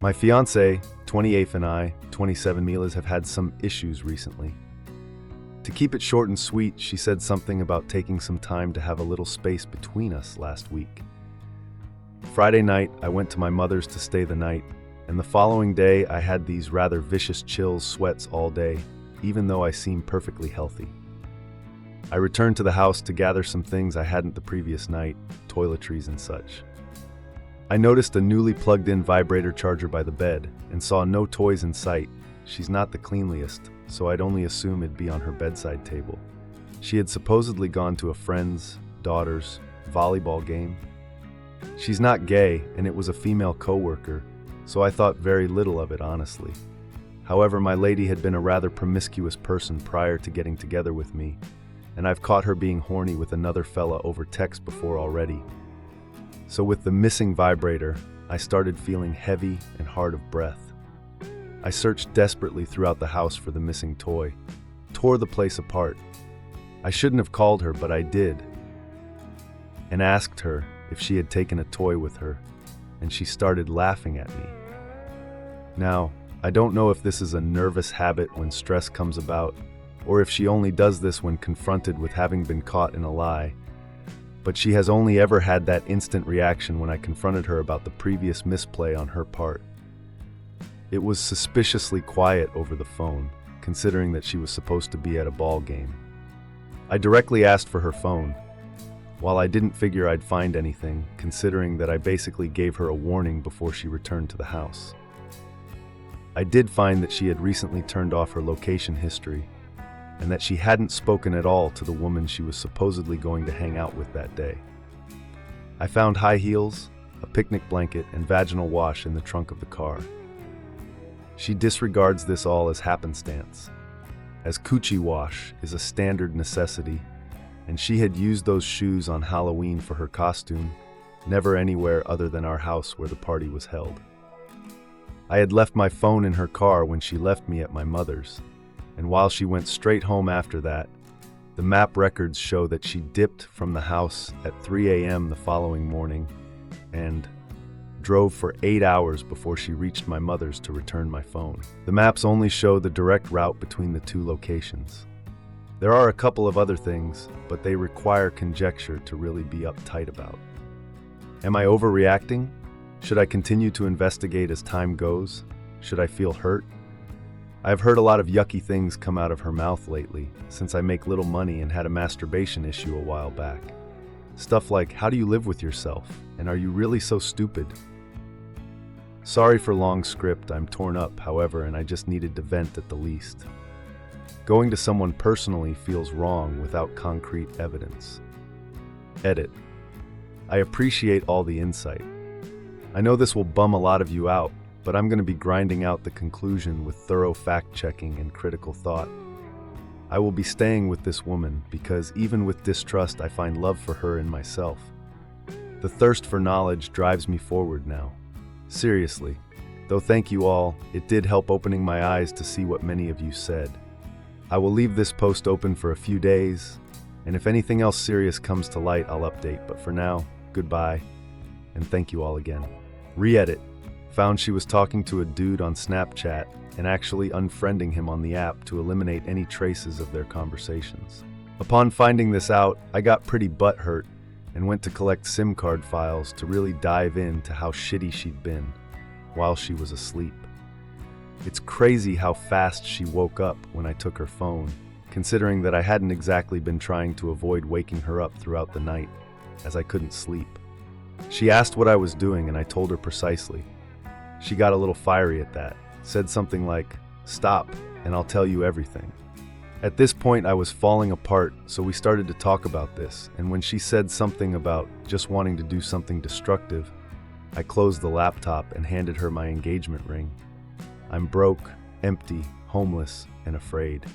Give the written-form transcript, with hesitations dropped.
My fiancé, 28, and I, 27 Milas, have had some issues recently. To keep it short and sweet, she said something about taking some time to have a little space between us last week. Friday night, I went to my mother's to stay the night, and the following day I had these rather vicious chills, sweats all day, even though I seemed perfectly healthy. I returned to the house to gather some things I hadn't the previous night, toiletries and such. I noticed a newly plugged-in vibrator charger by the bed and saw no toys in sight. She's not the cleanliest, so I'd only assume it'd be on her bedside table. She had supposedly gone to a friend's, daughter's, volleyball game. She's not gay, and it was a female coworker, so I thought very little of it, honestly. However, my lady had been a rather promiscuous person prior to getting together with me, and I've caught her being horny with another fella over text before already. So with the missing vibrator, I started feeling heavy and hard of breath. I searched desperately throughout the house for the missing toy, tore the place apart. I shouldn't have called her, but I did, and asked her if she had taken a toy with her, and she started laughing at me. Now, I don't know if this is a nervous habit when stress comes about, or if she only does this when confronted with having been caught in a lie, but she has only ever had that instant reaction when I confronted her about the previous misplay on her part. It was suspiciously quiet over the phone, considering that she was supposed to be at a ball game. I directly asked for her phone. While I didn't figure I'd find anything, considering that I basically gave her a warning before she returned to the house. I did find that she had recently turned off her location history, and that she hadn't spoken at all to the woman she was supposedly going to hang out with that day. I found high heels, a picnic blanket, and vaginal wash in the trunk of the car. She disregards this all as happenstance, as coochie wash is a standard necessity, and she had used those shoes on Halloween for her costume, never anywhere other than our house where the party was held. I had left my phone in her car when she left me at my mother's, and while she went straight home after that, the map records show that she dipped from the house at 3 a.m. the following morning and drove for 8 hours before she reached my mother's to return my phone. The maps only show the direct route between the two locations. There are a couple of other things, but they require conjecture to really be uptight about. Am I overreacting? Should I continue to investigate as time goes? Should I feel hurt? I've heard a lot of yucky things come out of her mouth lately, since I make little money and had a masturbation issue a while back. Stuff like, how do you live with yourself? And are you really so stupid? Sorry for long script, I'm torn up, however, and I just needed to vent at the least. Going to someone personally feels wrong without concrete evidence. Edit. I appreciate all the insight. I know this will bum a lot of you out, but I'm going to be grinding out the conclusion with thorough fact-checking and critical thought. I will be staying with this woman because even with distrust, I find love for her in myself. The thirst for knowledge drives me forward now. Seriously, though thank you all, it did help opening my eyes to see what many of you said. I will leave this post open for a few days, and if anything else serious comes to light, I'll update, but for now, goodbye, and thank you all again. Re-edit. Found she was talking to a dude on Snapchat and actually unfriending him on the app to eliminate any traces of their conversations. Upon finding this out, I got pretty butthurt and went to collect SIM card files to really dive into how shitty she'd been while she was asleep. It's crazy how fast she woke up when I took her phone, considering that I hadn't exactly been trying to avoid waking her up throughout the night, as I couldn't sleep. She asked what I was doing and I told her precisely. She got a little fiery at that, said something like, "Stop, and I'll tell you everything." At this point, I was falling apart, so we started to talk about this, and when she said something about just wanting to do something destructive, I closed the laptop and handed her my engagement ring. I'm broke, empty, homeless, and afraid.